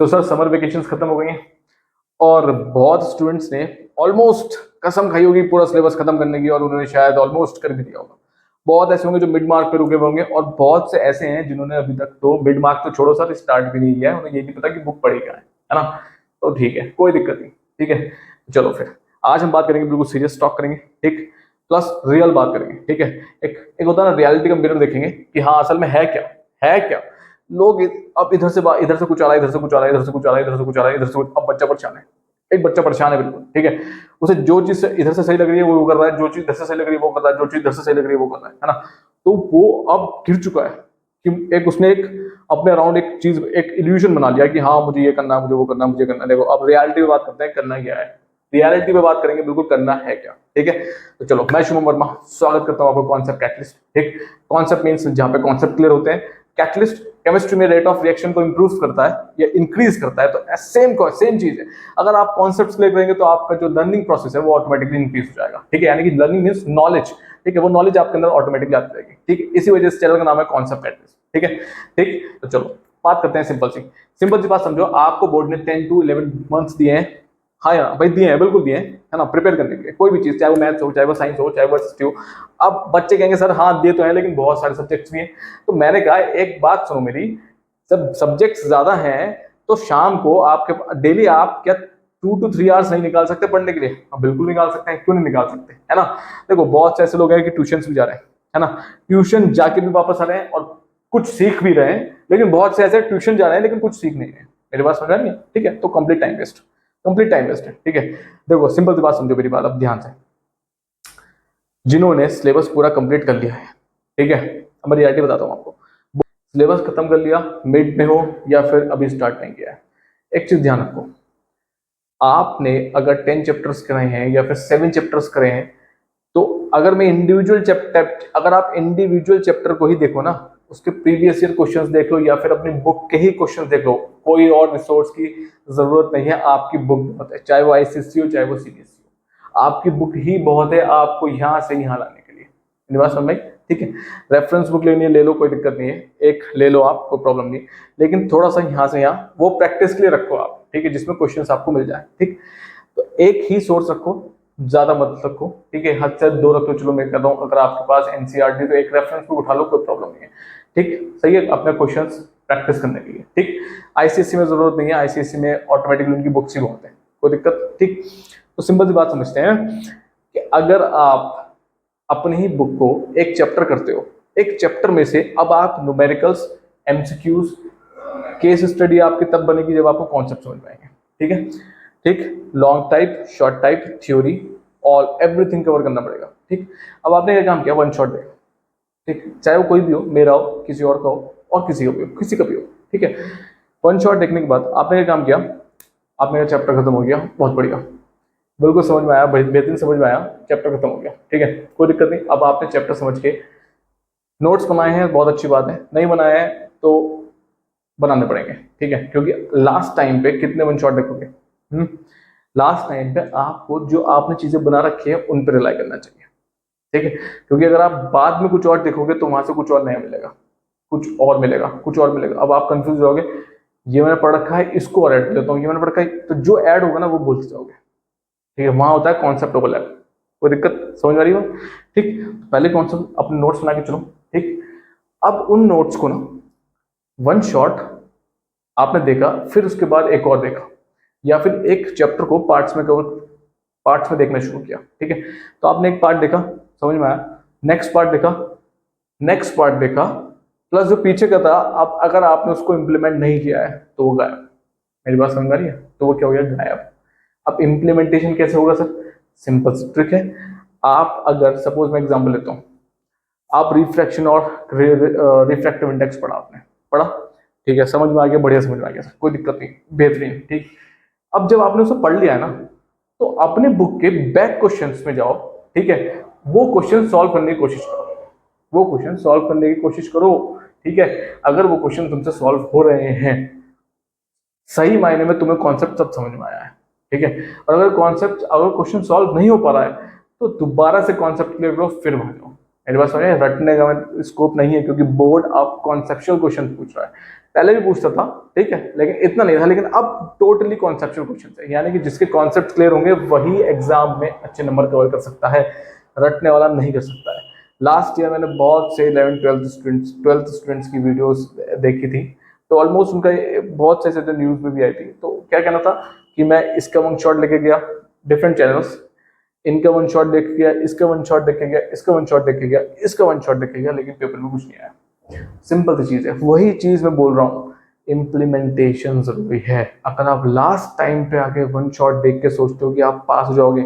तो sir summer vacations खत्म हो गई हैं और बहुत स्टूडेंट्स ने ऑलमोस्ट कसम खाई होगी पूरा सिलेबस खत्म करने की, और उन्होंने शायद ऑलमोस्ट कर भी दिया होगा। बहुत ऐसे होंगे जो मिड मार्क पे रुके हुए होंगे, और बहुत से ऐसे हैं जिन्होंने अभी तक तो मिड मार्क तो छोड़ो सर, स्टार्ट भी नहीं किया है, उन्हें ये नहीं पता कि बुक पढ़ी क्या है ना। तो ठीक है, कोई दिक्कत नहीं, ठीक है। चलो फिर आज हम बात करेंगे, बिल्कुल सीरियस टॉक करेंगे, ठीक, प्लस रियल बात करेंगे, ठीक है। एक एक होता है ना रियलिटी का मिरर, देखेंगे कि हाँ असल में है क्या, है क्या। लोग अब इधर से कुछ आ रहा है, इधर से कुछ आ रहा है, इधर से कुछ आ रहा है, इधर से कुछ आ रहा है, इधर से कुछ, अब बच्चा परेशान है। एक बच्चा परेशान है बिल्कुल, ठीक है। उसे जो चीज इधर से सही लग रही है वो कर रहा है, जो चीज इधर से सही लग रही है वो कर रहा है, जो चीज इधर से सही लग रही है वो कर रहा है ना। तो वो अब गिर चुका है कि एक उसने एक अपने अराउंड एक चीज, एक इल्यूजन बना लिया कि हाँ मुझे ये करना है, मुझे वो करना है, मुझे करना है। देखो अब रियलिटी में बात करते हैं, करना क्या है, रियलिटी में बात करेंगे, बिल्कुल करना है क्या, ठीक है। तो चलो, मैं शुभम वर्मा स्वागत करता हूँ आपको कॉन्सेप्ट कैटलिस्ट, ठीक। कॉन्सेप्ट मींस जहां पे कॉन्सेप्ट क्लियर होते हैं। कैटलिस्ट केमिस्ट्री में रेट ऑफ रिएक्शन को इंप्रूव करता है या इंक्रीज करता है, तो सेम चीज है। अगर आप कॉन्सेप्ट्स क्लियर करेंगे तो आपका जो लर्निंग प्रोसेस है वो ऑटोमेटिकली इंक्रीज हो जाएगा, ठीक है। यानी कि लर्निंग मींस नॉलेज, ठीक है, वो नॉलेज आपके अंदर ऑटोमेटिकली आती रहेगी, ठीक है। इसी वजह से चैनल का नाम है कॉन्सेप्ट कैटलिस्ट, ठीक है, ठीक। तो चलो बात करते हैं सिंपल सी बात समझो। आपको बोर्ड ने 10 to 11 मंथ्स दिए हैं, हाँ यार भाई दिए हैं, बिल्कुल दिए हैं, है ना, प्रिपेयर करने के लिए कोई भी चीज, चाहे वो मैथ्स हो, चाहे वो साइंस हो, चाहे वो हिस्ट्री हो। अब बच्चे कहेंगे सर हाँ दिए तो हैं लेकिन बहुत सारे सब्जेक्ट्स भी हैं। तो मैंने कहा एक बात सुनो मेरी, जब सब्जेक्ट्स ज्यादा हैं तो शाम को आपके डेली आप क्या 2 to 3 आवर्स नहीं निकाल सकते पढ़ने के लिए? हाँ बिल्कुल निकाल सकते हैं, क्यों नहीं निकाल सकते, है ना। देखो बहुत से ऐसे लोग हैं कि ट्यूशन भी जा रहे हैं, है ना, ट्यूशन जाके भी वापस आ रहे हैं और कुछ सीख भी रहे हैं, लेकिन बहुत से ऐसे ट्यूशन जा रहे हैं लेकिन कुछ सीख नहीं रहे। मेरी बात समझ रहे हैं, ठीक है। तो complete time waste, complete time waste है, ठीक है। देखो सिंपल सी बात समझो मेरी बात अब ध्यान से, जिन्होंने सिलेबस पूरा कंप्लीट कर लिया है, ठीक है, अब मैं रियलिटी बताता हूँ आपको। सिलेबस खत्म कर लिया, मिड में हो या फिर अभी स्टार्ट नहीं किया है, एक चीज ध्यान रखो, आपने अगर 10 चैप्टर्स करे हैं या फिर 7 चैप्टर्स करे हैं, तो अगर मैं इंडिविजुअल चैप्टर, अगर आप इंडिविजुअल चैप्टर को ही देखो ना, उसके प्रीवियस ईयर क्वेश्चंस देख लो या फिर अपनी बुक के ही क्वेश्चंस देख लो, कोई और रिसोर्स की जरूरत नहीं है। आपकी बुक बहुत है, चाहे वो आईसीएससी हो चाहे वो सीबीएसई हो, आपकी बुक ही बहुत है आपको यहाँ से यहाँ लाने के लिए। मेरी बात समझ में, ठीक है। रेफरेंस बुक लेनी है ले लो, कोई दिक्कत नहीं है, एक ले लो आप, कोई प्रॉब्लम नहीं, लेकिन थोड़ा सा यहाँ से यहाँ वो प्रैक्टिस के लिए रखो आप, ठीक है, जिसमें क्वेश्चंस आपको मिल जाए, ठीक। तो एक ही सोर्स रखो, ज्यादा मत रखो, ठीक है, हद से 2 रख लो। चलो मैं कहता हूँ अगर आपके पास एनसीईआरटी तो एक रेफरेंस बुक उठा लो, कोई प्रॉब्लम नहीं है, ठीक, सही है, अपने क्वेश्चंस प्रैक्टिस करने के लिए, ठीक। आईसीएससी में जरूरत नहीं है, आईसीएससी में ऑटोमेटिकली उनकी बुक्स ही बहुत है, कोई दिक्कत, ठीक। तो सिंपल सी बात समझते हैं कि अगर आप अपनी ही बुक को एक चैप्टर करते हो, एक चैप्टर में से अब आप न्यूमेरिकल्स, एमसीक्यूज, केस स्टडी आपकी तब बनेगी जब आपको कॉन्सेप्ट समझ में आएंगे, ठीक है, ठीक। Long type, short type, theory, all everything cover करना पड़ेगा, ठीक। अब आपने क्या काम किया, वन शॉट देखा, ठीक, चाहे वो कोई भी हो, मेरा हो, किसी और का हो, और किसी का भी हो, किसी का भी हो, ठीक है। वन शॉट देखने के बाद आपने क्या काम किया, आपने चैप्टर खत्म हो गया, बहुत बढ़िया, बिल्कुल समझ में आया, बेहतरीन समझ में आया, चैप्टर खत्म हो गया, ठीक है, कोई दिक्कत नहीं। अब आपने चैप्टर समझ के नोट्स बनाए हैं, बहुत अच्छी बात है, नहीं बनाए हैं तो बनाने पड़ेंगे, ठीक है, क्योंकि लास्ट टाइम पे कितने वन शॉट देखोगे, लास्ट टाइम पे आपको जो आपने चीजें बना रखी है उन पर रिलाई करना चाहिए, ठीक है, क्योंकि अगर आप बाद में कुछ और देखोगे तो वहां से कुछ और नया मिलेगा, कुछ और मिलेगा, कुछ और मिलेगा, अब आप कंफ्यूज होगे, ये मैंने पढ़ रखा है इसको और ऐड कर देता हूँ, ये मैंने पढ़ रखा है, तो जो ऐड होगा ना वो भूलते जाओगे, ठीक है, वहां होता है कॉन्सेप्ट ओवरलैप, कोई दिक्कत, समझ आ रही हो, ठीक। पहले कॉन्सेप्ट अपने नोट्स बना के चलो, ठीक। अब उन नोट्स को ना वन शॉट आपने देखा, फिर उसके बाद एक और देखा, या फिर एक चैप्टर को पार्ट्स में कवर, पार्ट्स में देखना शुरू किया, ठीक है। तो आपने एक पार्ट देखा, समझ में आया, नेक्स्ट पार्ट देखा, नेक्स्ट पार्ट देखा, प्लस जो पीछे का था, अब अगर आपने उसको इंप्लीमेंट नहीं किया है तो वो गायब। मेरी बात समझ आ रही है, तो वो क्या हो गया, गायब। अब इम्प्लीमेंटेशन कैसे होगा सर, सिंपल ट्रिक है। आप अगर सपोज मैं एग्जांपल लेता हूं, आप रिफ्रैक्शन और रिफ्रैक्टिव इंडेक्स पढ़ा, आपने पढ़ा, ठीक है, समझ में आ गया, बढ़िया समझ में आ गया सर, कोई दिक्कत नहीं, बेहतरीन, ठीक। अब जब आपने उसे पढ़ लिया है ना, तो अपने बुक के बैक क्वेश्चंस में जाओ, ठीक है, वो क्वेश्चन सॉल्व करने की कोशिश करो, वो क्वेश्चन सॉल्व करने की कोशिश करो, ठीक है। अगर वो क्वेश्चन तुमसे सॉल्व हो रहे हैं, सही मायने में तुम्हें कॉन्सेप्ट सब समझ में आया है, ठीक है। और अगर क्वेश्चन सॉल्व नहीं हो पा रहा है तो दोबारा से कॉन्सेप्ट क्लियर करो, फिर वहां जाओ, मेरे पास समझे, रटने का स्कोप नहीं है, क्योंकि बोर्ड अब कॉन्सेप्चुअल क्वेश्चन पूछ रहा है। पहले भी पूछता था, ठीक है, लेकिन इतना नहीं था, लेकिन अब टोटली कॉन्सेप्चुअल क्वेश्चन है, यानी कि जिसके कॉन्सेप्ट क्लियर होंगे वही एग्जाम में अच्छे नंबर कवर कर सकता है, रटने वाला नहीं कर सकता है। लास्ट ईयर मैंने बहुत से 11th 12th स्टूडेंट्स की वीडियोस देखी थी, तो ऑलमोस्ट उनका बहुत से ऐसे न्यूज में भी आई थी। तो क्या कहना था कि मैं इसका वन शॉट लेके गया, डिफरेंट चैनल्स, इनका वन शॉट देख के गया, इसका वन शॉट देख के गया, इसका वन शॉट देख के गया, इसका वन शॉट देख के गया, लेकिन पेपर में कुछ नहीं आया। सिंपल सी चीज है, वही चीज मैं बोल रहा हूँ, इम्प्लीमेंटेशन जरूरी है। अगर आप लास्ट टाइम पे आके वन शॉट देख के सोचते हो कि आप पास हो जाओगे,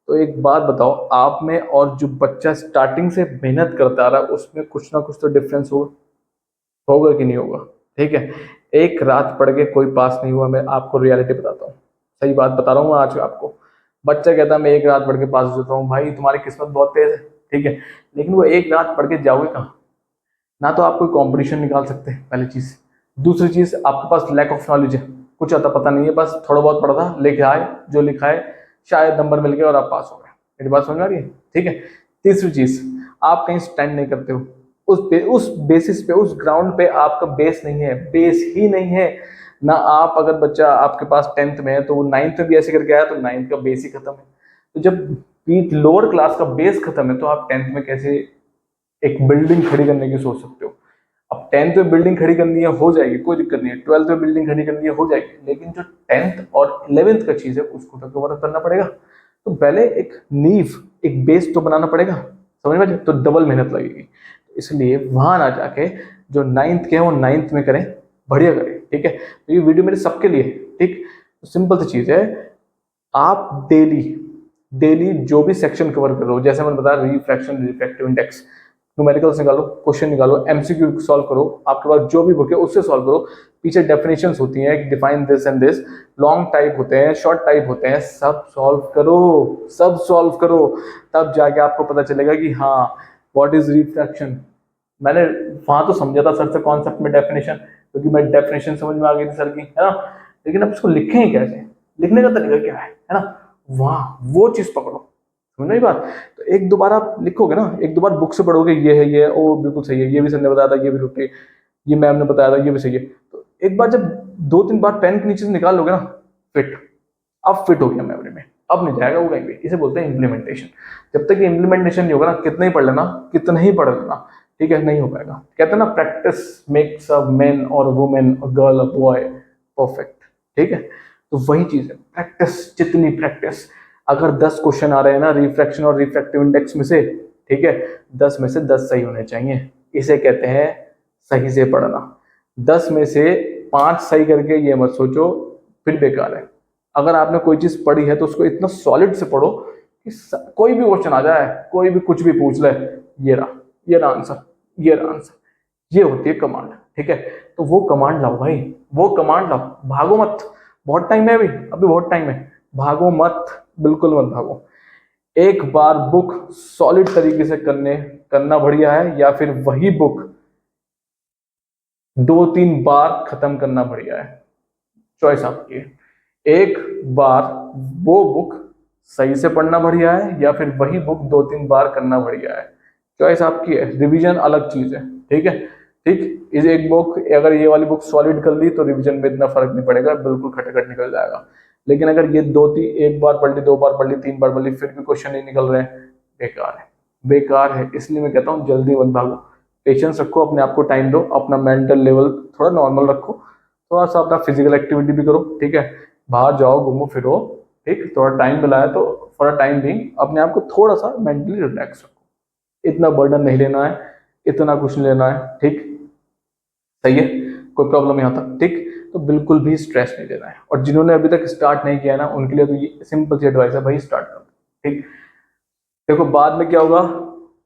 तो एक बात बताओ, आप में और जो बच्चा स्टार्टिंग से मेहनत करता आ रहा है उसमें कुछ ना कुछ तो डिफरेंस होगा कि नहीं होगा? ठीक है, एक रात पढ़ के कोई पास नहीं हुआ, मैं आपको रियलिटी बताता हूँ, सही बात बता रहा हूँ आज आपको। बच्चा कहता है मैं एक रात पढ़ के पास हो जाता हूँ, भाई तुम्हारी किस्मत बहुत तेज है, ठीक है, लेकिन वो एक रात पढ़ के जाओगे कहाँ? ना तो आप कोई कंपटीशन निकाल सकते हैं, पहली चीज। दूसरी चीज, आपके पास लैक ऑफ नॉलेज है, कुछ आता पता नहीं है, बस थोड़ा बहुत पढ़ा था, लेके आए जो लिखा है, शायद नंबर मिल गया और आप पास हो गए। मेरी बात समझ आ रही है? ठीक है। तीसरी चीज, आप कहीं स्टैंड नहीं करते हो, उस बेसिस पे, उस ग्राउंड पे आपका बेस नहीं है, बेस ही नहीं है ना। आप, अगर बच्चा आपके पास 10th में है तो वो 9th में भी ऐसे करके आया तो 9th का बेस ही खत्म है। तो जब लोअर क्लास का बेस खत्म है तो आप 10th में कैसे एक बिल्डिंग खड़ी करने की सोच सकते हो? अब 10th में बिल्डिंग खड़ी करनी है, हो जाएगी, कोई दिक्कत नहीं है। 12th में बिल्डिंग खड़ी करनी है, हो जाएगी, लेकिन जो 10th और 11th का चीज है उसको तो कवर करना पड़ेगा। तो पहले एक नींव, एक बेस तो बनाना पड़ेगा, समझ में? तो डबल मेहनत लगेगी। इसलिए वहां ना जाके जो 9th के हैं वो 9th में करें, बढ़िया करें, ठीक है। तो ये वीडियो मेरे सबके लिए, ठीक। तो सिंपल सी चीज है, आप डेली डेली जो भी सेक्शन कवर कर रहे हो, जैसे मैंने बताया, रिफ्रैक्शन, रिफ्रैक्टिव इंडेक्स, न्यूमेरिकल्स निकालो, क्वेश्चन निकालो, एमसीक्यू सॉल्व करो, आपके पास जो भी बुक है उससे सॉल्व करो। पीछे डेफिनेशंस होती हैं, define this and this, long type होते हैं, शॉर्ट टाइप होते हैं, सब सॉल्व करो, सब सॉल्व करो। तब जाके आपको पता चलेगा कि हाँ, व्हाट इज रिफ्रैक्शन। मैंने वहां तो समझा था सर से कॉन्सेप्ट में डेफिनेशन, क्योंकि मैं डेफिनेशन समझ में आ गई थी सर की, है ना, लेकिन अब इसको लिखें कैसे, लिखने का तरीका क्या है ना, वहां वो चीज पकड़ो, समझ रही बात? तो एक दो बार आप लिखोगे ना, एक दो बार बुक से पढ़ोगे, ये है ओ बिल्कुल सही है, ये भी सर ने बताया था, ये भी रुके, ये मैम ने बताया था, ये भी सही है। तो एक बार जब 2-3 बार पेन के नीचे से निकाल लोगे ना, फिट, अब फिट हो गया मेमोरी में, अब नहीं जाएगा वो कहीं भी। इसे बोलते हैं इम्प्लीमेंटेशन। जब तक इम्प्लीमेंटेशन नहीं होगा ना, कितना ही पढ़ लेना, कितना ही पढ़ लेना, ठीक है, नहीं हो पाएगा। कहते हैं ना, प्रैक्टिस मेक्स अ मैन और women, a girl, a boy perfect, ठीक है। तो वही चीज है, प्रैक्टिस, जितनी प्रैक्टिस। अगर 10 क्वेश्चन आ रहे हैं ना रिफ्रैक्शन और रिफ्रैक्टिव इंडेक्स में से, ठीक है, 10 में से 10 सही होने चाहिए, इसे कहते हैं सही से पढ़ना। 10 में से 5 सही करके ये मत सोचो फिर बेकार है। अगर आपने कोई चीज पढ़ी है तो उसको इतना सॉलिड से पढ़ो कि कोई भी क्वेश्चन आ जाए, कोई भी कुछ भी पूछ ले, ये रहा आंसर, ये रहा आंसर। ये होती है कमांड, ठीक है। तो वो कमांड लाओ भाई, वो कमांड लाओ, भागो मत, बहुत टाइम है, अभी बहुत टाइम है, भागो मत, बिल्कुल मत भागो। एक बार बुक सॉलिड तरीके से करना बढ़िया है, या फिर वही बुक 2-3 बार खत्म करना बढ़िया है, चॉइस आपकी है। एक बार वो बुक सही से पढ़ना बढ़िया है, या फिर वही बुक 2-3 बार करना बढ़िया है, चॉइस आपकी है। रिवीजन अलग चीज है, ठीक है, ठीक। इस एक बुक, अगर ये वाली बुक सॉलिड कर ली तो रिवीजन में इतना फर्क नहीं पड़ेगा, बिल्कुल खटाखट निकल जाएगा। लेकिन अगर ये एक बार पढ़ ली, 2 बार पढ़ ली, 3 बार पढ़ ली, फिर भी क्वेश्चन नहीं निकल रहे हैं, बेकार है, बेकार है। इसलिए मैं कहता हूँ जल्दी मत भागो, पेशेंस रखो, अपने आप को टाइम दो, अपना मेंटल लेवल थोड़ा नॉर्मल रखो, थोड़ा सा अपना फिजिकल एक्टिविटी भी करो, ठीक है, बाहर जाओ, घूमो फिरो, ठीक, थोड़ा टाइम मिला है तो फॉर अ टाइम भी अपने आप को थोड़ा सा मेंटली रिलैक्स रखो। इतना बर्डन नहीं लेना है, इतना कुछ नहीं लेना है, ठीक, सही है, कोई प्रॉब्लम यहाँ तक, ठीक। तो बिल्कुल भी स्ट्रेस नहीं लेना है। और जिन्होंने अभी तक स्टार्ट नहीं किया ना, उनके लिए तो ये सिंपल सी एडवाइस है, भाई स्टार्ट कर दो, ठीक। देखो बाद में क्या होगा,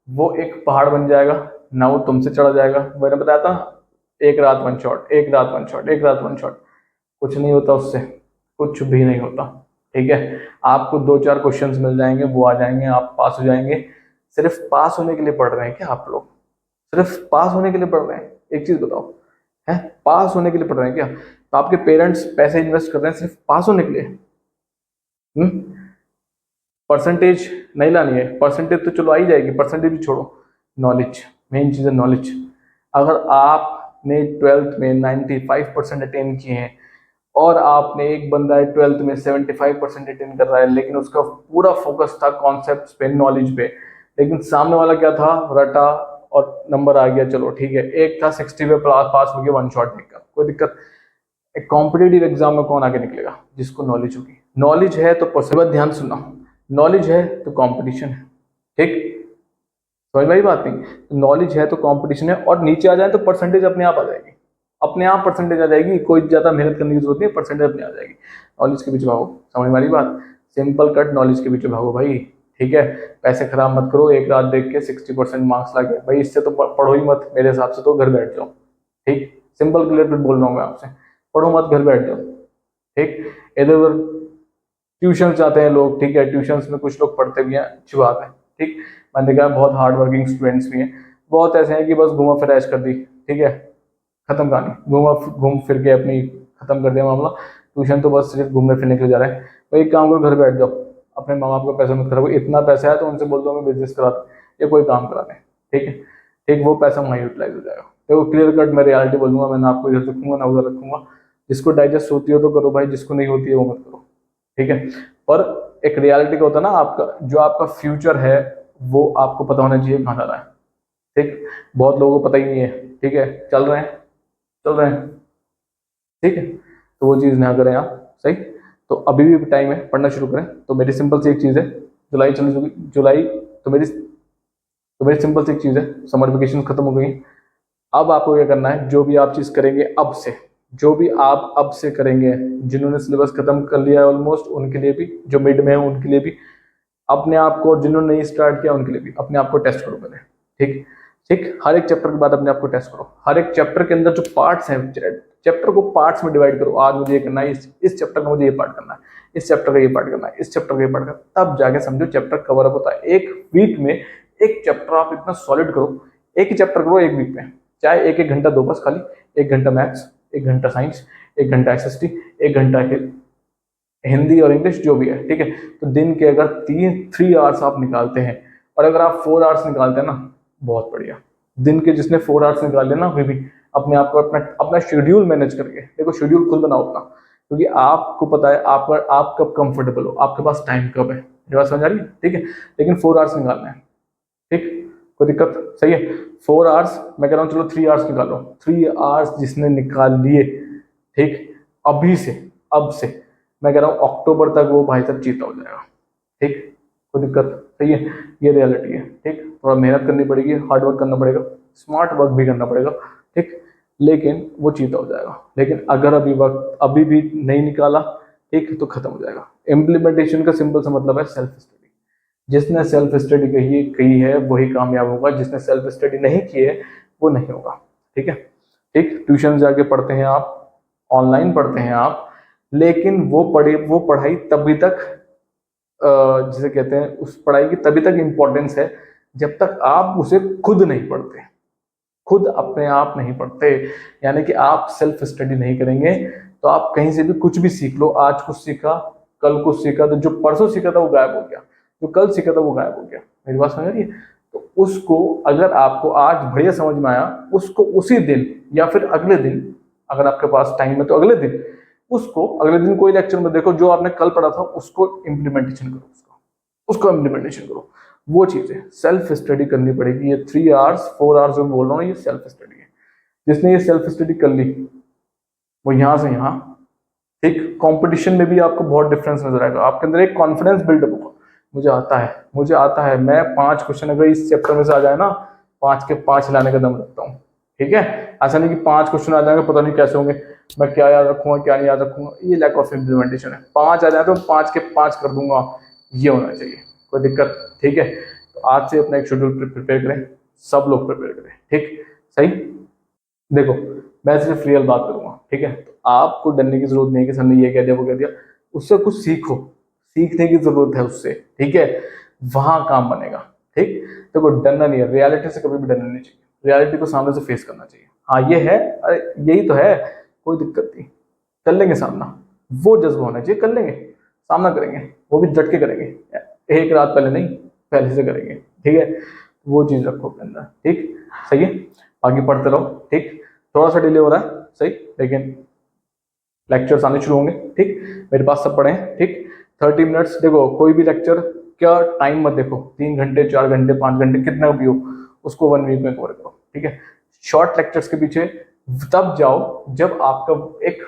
वो एक पहाड़ बन जाएगा ना, वो तुमसे चढ़ा जाएगा। मैंने बताया था, एक रात वन शॉट, एक रात वन शॉट, एक रात वन शॉट, कुछ नहीं होता उससे, कुछ भी नहीं होता, ठीक है। आपको 2-4 क्वेश्चंस मिल जाएंगे, वो आ जाएंगे, आप पास हो जाएंगे। सिर्फ पास होने के लिए पढ़ रहे हैं क्या आप लोग? सिर्फ पास होने के लिए पढ़ रहे हैं? एक चीज बताओ, है, पास होने के लिए पढ़ रहे हैं क्या? तो आपके पेरेंट्स पैसे इन्वेस्ट कर रहे हैं सिर्फ पास होने के लिए? परसेंटेज नहीं लानी है, परसेंटेज तो चलो आ ही जाएगी, परसेंटेज भी छोड़ो, नॉलेज, मेन चीज़ है नॉलेज। अगर आपने 12th में 95% अटेन किए हैं और आपने, एक बंदा है 12th में 75% अटेन कर रहा है, लेकिन उसका पूरा फोकस था कॉन्सेप्ट पे, नॉलेज पे, लेकिन सामने वाला क्या था, रटा और नंबर आ गया, चलो ठीक है, एक था 60 पे पास हो गया, वन शॉट निकल, कोई दिक्कत। एक कॉम्पिटेटिव एग्जाम में कौन आगे निकलेगा, जिसको नॉलेज होगी। नॉलेज है तो पॉसिबल, ध्यान सुनना, नॉलेज है तो कंपटीशन है, ठीक, समझ में आई बात नहीं, नॉलेज है तो कंपटीशन है, और नीचे आ जाए तो परसेंटेज अपने आप आ जाएगी, अपने आप परसेंटेज आ जाएगी, कोई ज्यादा मेहनत करने की जरूरत नहीं है, परसेंटेज अपने आ जाएगी। नॉलेज के पीछे भागो, समझ में आ रही बात, सिंपल कट, नॉलेज के पीछे भागो भाई, ठीक है। पैसे खराब मत करो एक रात देख के 60% मार्क्स लाके, भाई इससे तो पढ़ो ही मत, मेरे हिसाब से तो घर बैठ जाओ, ठीक, सिंपल क्लियर बोल रहा हूँ मैं आपसे, पढ़ो मत, घर बैठ जाओ, ठीक। इधर उधर ट्यूशन जाते हैं लोग, ठीक है, ट्यूशन में कुछ लोग पढ़ते भी हैं, अच्छी बात है, ठीक। मैंने देखा बहुत हार्ड वर्किंग स्टूडेंट्स भी हैं, बहुत ऐसे हैं कि बस घुमा फिर ऐश कर दी, ठीक है, खत्म कहानी, घूम फिर के अपनी खत्म कर दिया मामला। ट्यूशन तो बस सिर्फ घूमने फिरने के लिए जा रहे हैं, भाई एक काम करो, घर बैठ जाओ, अपने माँ बाप का पैसा मत खराब, इतना पैसा है तो उनसे बोल दो हमें बिजनेस करा दो या कोई काम करा दें, ठीक है, ठीक, वो पैसा वहाँ यूटिलाइज हो जाएगा। देखो क्लियर कट मैं रियलिटी बोलूंगा, मैं ना आपको इधर रखूंगा ना उधर रखूंगा, जिसको डाइजेस्ट होती हो तो करो भाई, जिसको नहीं होती है वो मत करो, ठीक है। पर एक रियलिटी का होता है ना, आपका जो आपका फ्यूचर है वो आपको पता होना चाहिए कहाँ जा रहा है, ठीक, बहुत लोगों को पता ही नहीं है, ठीक है, चल रहे हैं, ठीक है, तो वो चीज़ ना करें आप, सही। तो अभी भी टाइम है, पढ़ना शुरू करें। तो मेरी सिंपल सी एक चीज़ है, जुलाई चली चुकी, जुलाई, तो मेरी सिंपल सी एक चीज़ है, समर वेकेशन खत्म हो गई, अब आपको क्या करना है, जो भी आप चीज़ करेंगे अब से, जो भी आप अब से करेंगे, जिन्होंने सिलेबस खत्म कर लिया है ऑलमोस्ट उनके लिए भी, जो मिड में है उनके लिए भी, अपने आप को, जिन्होंने नहीं स्टार्ट किया उनके लिए भी, अपने आप को टेस्ट करो पहले, ठीक, ठीक, हर एक चैप्टर के बाद अपने आप को टेस्ट करो, हर एक चैप्टर के अंदर जो पार्ट्स हैं, चैप्टर को पार्ट्स में डिवाइड करो, आज मुझे ये करना है, इस चैप्टर का मुझे ये पार्ट करना है, इस चैप्टर का ये पार्ट करना है, इस चैप्टर का ये पार्ट करना है, तब जाके समझो चैप्टर कवर अप होता है। एक वीक में एक चैप्टर आप इतना सॉलिड करो, एक ही चैप्टर करो एक वीक में, चाहे एक एक घंटा दो, बस खाली 1 घंटा मैथ्स, 1 घंटा साइंस, 1 घंटा एसएसटी, 1 घंटा हिंदी और इंग्लिश जो भी है, ठीक है। तो दिन के अगर 3 आवर्स आप निकालते हैं, और अगर आप 4 आवर्स निकालते हैं ना, बहुत बढ़िया। दिन के जिसने 4 आवर्स निकाल लिया ना, वे भी अपने आप को, अपना अपना शेड्यूल मैनेज करके देखो, शेड्यूल खुद बनाओ अपना, क्योंकि आपको पता है आप कब कंफर्टेबल हो, आपके पास टाइम कब है, मेरी बात समझ आ रही है, ठीक है। लेकिन 4 आवर्स निकालना है, ठीक, कोई दिक्कत, सही है। 4 आवर्स, मैं कह रहा हूँ चलो 3 आवर्स निकालो, 3 आवर्स जिसने निकाल लिए, ठीक, अभी से, अब से, मैं कह रहा हूँ अक्टूबर तक वो भाई साहब चीता हो जाएगा, ठीक, कोई दिक्कत, सही है, ये रियलिटी है, ठीक। थोड़ा मेहनत करनी पड़ेगी, हार्ड वर्क करना पड़ेगा, स्मार्ट वर्क भी करना पड़ेगा, ठीक, लेकिन वो चीता हो जाएगा। लेकिन अगर अभी भी नहीं निकाला, ठीक, तो खत्म हो जाएगा। इम्प्लीमेंटेशन का सिंपल सा मतलब है सेल्फ स्टडी, जिसने सेल्फ स्टडी कही है वही कामयाब होगा, जिसने सेल्फ स्टडी नहीं की है वो नहीं होगा, ठीक है, ठीक। ट्यूशन जाके पढ़ते हैं आप, ऑनलाइन पढ़ते हैं आप, लेकिन वो पढ़ाई तभी तक, जिसे कहते हैं, उस पढ़ाई की तभी तक इम्पोर्टेंस है जब तक आप उसे खुद नहीं पढ़ते, खुद अपने आप नहीं पढ़ते, यानी कि आप सेल्फ स्टडी नहीं करेंगे तो आप कहीं से भी कुछ भी सीख लो, आज कुछ सीखा, कल कुछ सीखा, तो जो परसों सीखा था वो गायब हो गया, जो कल सीखा था वो गायब हो गया, मेरी बात समझ रही है। तो उसको, अगर आपको आज बढ़िया समझ में आया, उसको उसी दिन या फिर अगले दिन, अगर आपके पास टाइम है तो अगले दिन, उसको अगले दिन कोई लेक्चर में देखो, जो आपने कल पढ़ा था उसको इम्प्लीमेंटेशन करो, उसको इम्प्लीमेंटेशन करो, वो चीज़ है, सेल्फ स्टडी करनी पड़ेगी। ये 3 आवर्स 4 आवर्स जो बोल रहा हूँ, ये सेल्फ स्टडी है। जिसने ये सेल्फ स्टडी कर ली, वो यहाँ से यहाँ, एक कंपटीशन में भी आपको बहुत डिफरेंस नजर आएगा, आपके अंदर एक कॉन्फिडेंस बिल्डअप होगा, मुझे आता है, मैं 5 क्वेश्चन अगर इस चैप्टर में से आ जाए ना, 5 के 5 लाने का दम रखता हूँ, ठीक है। ऐसा नहीं कि 5 क्वेश्चन आ जाएंगे, पता नहीं कैसे होंगे, मैं क्या याद रखूंगा क्या नहीं याद रखूंगा, ये लैक ऑफ इम्प्लीमेंटेशन है। 5 आ जाए तो 5 के 5 कर दूंगा, ये होना चाहिए, कोई दिक्कत, ठीक है। तो आज से अपना एक शेड्यूल प्रिपेयर करें, सब लोग प्रिपेयर करें, ठीक, सही। देखो, मैं सिर्फ रियल बात करूंगा, ठीक है, तो आपको डरने की जरूरत नहीं है कि सर ने ये कह दिया वो कह दिया, उससे कुछ सीखो, सीखने की जरूरत है उससे, ठीक है, वहां काम बनेगा, ठीक। देखो डरना नहीं है, रियलिटी से कभी भी डरना नहीं चाहिए, रियलिटी को सामने से फेस करना चाहिए। हाँ ये है, अरे यही तो है, कोई दिक्कत नहीं, कर लेंगे सामना, वो जज्बा होना चाहिए, कर लेंगे, सामना करेंगे, वो भी डट के करेंगे, एक रात पहले नहीं, पहले से करेंगे, ठीक है। वो चीज़ रखो अपने अंदर, ठीक, सही है। बाकी पढ़ते रहो, ठीक, थोड़ा सा डिले हो रहा है सही, लेकिन लेक्चर्स आने शुरू होंगे, ठीक, मेरे पास सब पढ़े हैं, ठीक। 30 मिनट्स, देखो कोई भी लेक्चर क्या टाइम मत देखो, 3 घंटे 4 घंटे 5 घंटे कितना भी हो, उसको 1 वीक में कवर करो, ठीक है। शॉर्ट लेक्चर्स के पीछे तब जाओ जब आपका एक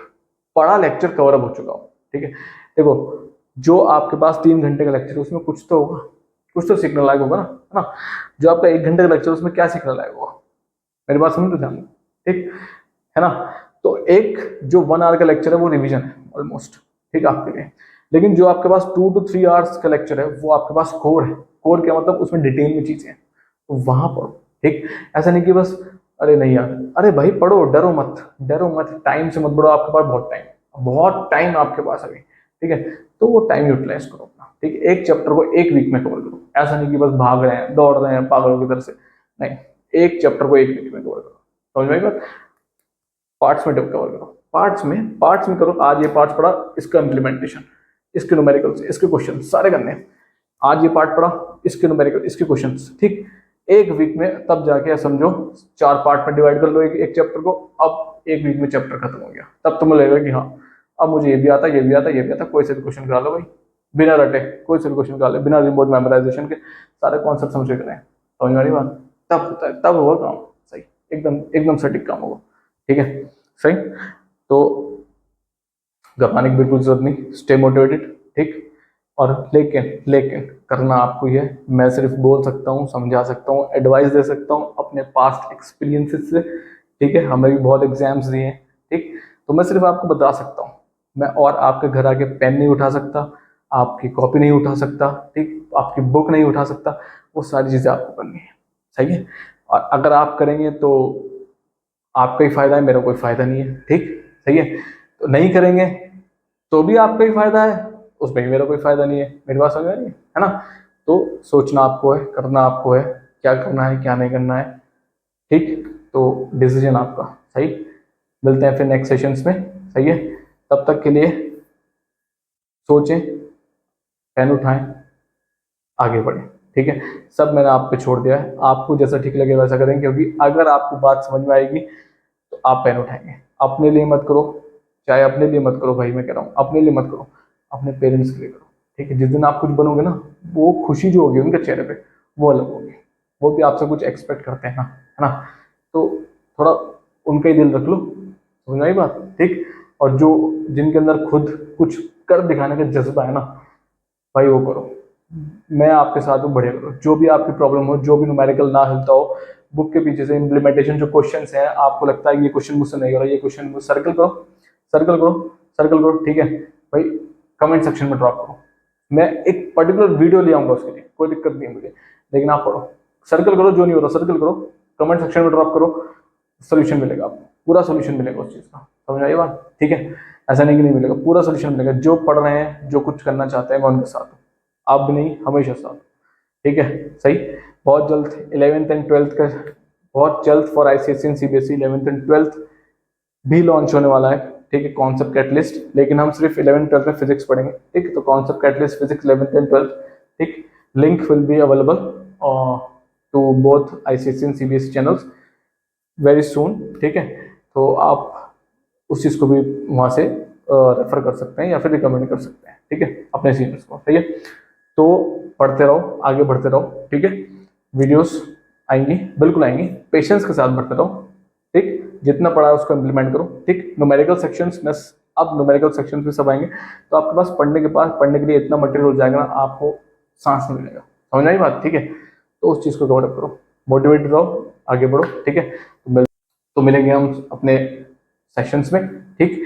बड़ा लेक्चर कवर अप हो चुका हो, ठीक है। देखो जो आपके पास 3 घंटे का लेक्चर है उसमें कुछ तो होगा, कुछ तो सीखने लायक होगा ना, है ना। जो आपका 1 घंटे का लेक्चर उसमें क्या सीखने लायक होगा, मेरी बात समझ तो ध्यान, ठीक है ना। तो एक जो 1 आवर का लेक्चर है वो रिवीजन है ऑलमोस्ट, ठीक है आपके लिए। लेकिन जो आपके पास 2 to 3 आवर्स का लेक्चर है वो आपके पास कोर है। कोर क्या मतलब, उसमें डिटेल में चीजें हैं, तो वहां पढ़ो, ठीक। ऐसा नहीं कि बस अरे नहीं यार, अरे भाई पढ़ो, डरो मत, डरो मत, टाइम से मत पढ़ो, आपके पास बहुत टाइम आपके पास अभी, ठीक है। तो वो टाइम यूटिलाइज करो अपना, ठीक है। एक चैप्टर को 1 वीक में कवर करो, ऐसा नहीं कि बस भाग रहे हैं दौड़ रहे हैं पागलों की तरह से, नहीं, एक चैप्टर को 1 वीक में कवर करो, समझ में आई बात। पार्ट्स में कवर करो, पार्ट्स में करो। आज ये पार्ट्स पढ़ा, इसका इम्प्लीमेंटेशन, इसके न्यूमेरिकल्स, इसके क्वेश्चन सारे करने हैं। आज ये पार्ट पढ़ा, इसके न्यूमेरिकल, इसके क्वेश्चंस, ठीक। 1 वीक में तब जाके समझो 4 पार्ट में डिवाइड कर लो एक चैप्टर को। अब 1 वीक में चैप्टर खत्म हो गया, तब तुम्हें लगेगा कि हाँ अब मुझे ये भी आता, ये भी आता, ये भी आता। कोई से भी क्वेश्चन करा लो भाई, बिना रटे कोई से भी क्वेश्चन करा लो, बिना रिमोट मेमोराइजेशन के सारे कॉन्सेप्ट समझ के करें, समझ में आ रही बात। तब होता है, तब होगा काम सही, एकदम एकदम सटीक काम होगा, ठीक है, सही। तो घबराने की बिल्कुल जरूरत नहीं, स्टे मोटिवेटेड, ठीक। और लेकिन करना आपको ही है। मैं सिर्फ बोल सकता हूँ, समझा सकता हूँ, एडवाइस दे सकता हूँ अपने पास्ट एक्सपीरियंसेस से, ठीक है। हमें भी बहुत एग्जाम्स दिए हैं, ठीक। तो मैं सिर्फ आपको बता सकता हूँ, मैं और आपके घर आके पेन नहीं उठा सकता, आपकी कॉपी नहीं उठा सकता, ठीक, आपकी बुक नहीं उठा सकता। वो सारी चीज़ें आपको करनी है, सही है। और अगर आप करेंगे तो आपका ही फायदा है, मेरा कोई फायदा नहीं है, ठीक, सही है। तो नहीं करेंगे तो भी आपका ही फायदा है, उसमें भी मेरा कोई फायदा नहीं है। मेरी बात समझ आ रही है ना। तो सोचना आपको है, करना आपको है, क्या करना है क्या नहीं करना है, ठीक। तो डिसीजन आपका, सही। मिलते हैं फिर नेक्स्ट सेशंस में, सही है। तब तक के लिए सोचें, पेन उठाएं, आगे बढ़ें, ठीक है। सब मैंने आप पे छोड़ दिया है, आपको जैसा ठीक लगे वैसा करें, क्योंकि अगर आपको बात समझ में आएगी तो आप पेन उठाएंगे। अपने लिए मत करो, चाहे अपने लिए मत करो भाई, मैं कह रहा हूँ अपने लिए मत करो, अपने पेरेंट्स के लिए करो, ठीक है। जिस दिन आप कुछ बनोगे ना, वो खुशी जो होगी उनके चेहरे पे वो अलग होगी, वो भी आपसे कुछ एक्सपेक्ट करते हैं ना, है ना। तो थोड़ा उनका ही दिल रख लो, समझ आई बात, ठीक। और जो जिनके अंदर खुद कुछ कर दिखाने का जज्बा है ना भाई, वो करो। मैं आपके साथ हूँ, बढ़िया करो। जो भी आपकी प्रॉब्लम हो, जो भी न्यूमेरिकल ना हिलता हो, बुक के पीछे से इम्प्लीमेंटेशन जो क्वेश्चंस हैं, आपको लगता है कि ये क्वेश्चन मुझसे नहीं हो रहा, ये क्वेश्चन मुझे सर्कल करो, सर्कल करो, सर्कल करो, ठीक है भाई। कमेंट सेक्शन में ड्रॉप करो, मैं एक पर्टिकुलर वीडियो ले आऊंगा उसके लिए, कोई दिक्कत नहीं है मुझे, लेकिन आप पढ़ो, सर्कल करो, जो नहीं हो रहा सर्कल करो, कमेंट सेक्शन में ड्रॉप करो, सोल्यूशन मिलेगा आपको, पूरा सोल्यूशन मिलेगा उस चीज़ का, समझ आई बात, ठीक है। ऐसा नहीं कि नहीं मिलेगा, पूरा सोल्यूशन मिलेगा। जो पढ़ रहे हैं, जो कुछ करना चाहते हैं, मैं उनके साथ हूँ, आप भी नहीं, हमेशा साथ, ठीक है, सही। बहुत जल्द 11th एंड 12th का, बहुत जल्द for ICSE and CBSE 11th and 12th भी लॉन्च होने वाला है, ठीक है, कॉन्सेप्ट कैटलिस्ट। लेकिन हम सिर्फ 11th 12th में फिजिक्स पढ़ेंगे, ठीक है। तो concept catalyst physics 11th and 12th, ठीक। Link will be available to both ICSE and CBSE channels very soon, ठीक है। तो आप उस चीज़ को भी वहाँ से रेफर कर सकते हैं या फिर रिकमेंड कर सकते हैं, ठीक है, अपने सीनियर्स को, सही है। तो पढ़ते रहो, आगे बढ़ते रहो, ठीक है। वीडियोस आएंगी, बिल्कुल आएंगी, पेशेंस के साथ बढ़ते रहो, ठीक। जितना पढ़ा है उसको इम्प्लीमेंट करो, ठीक। न्यूमेरिकल सेक्शंस में अब न्यूमेरिकल सेक्शंस में सब आएंगे, तो आपके पास पढ़ने के लिए इतना मटेरियल हो जाएगा ना, आपको सांस नहीं मिलेगा, समझ आई बात, ठीक है। तो उस चीज़ को कवर अप करो, मोटिवेटेड रहो, आगे बढ़ो, ठीक है। तो मिलेंगे हम अपने सेशंस में, ठीक,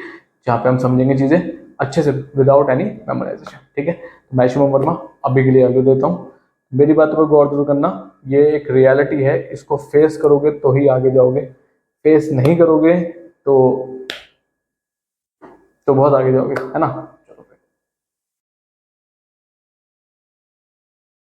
जहाँ पे हम समझेंगे चीज़ें अच्छे से विदाउट एनी मेमोराइजेशन, ठीक है। तो मैं शुभम वर्मा अभी के लिए आगे देता हूँ। मेरी बात पर गौर जरूर करना, ये एक रियलिटी है, इसको फेस करोगे तो ही आगे जाओगे, फेस नहीं करोगे तो बहुत आगे जाओगे, है ना।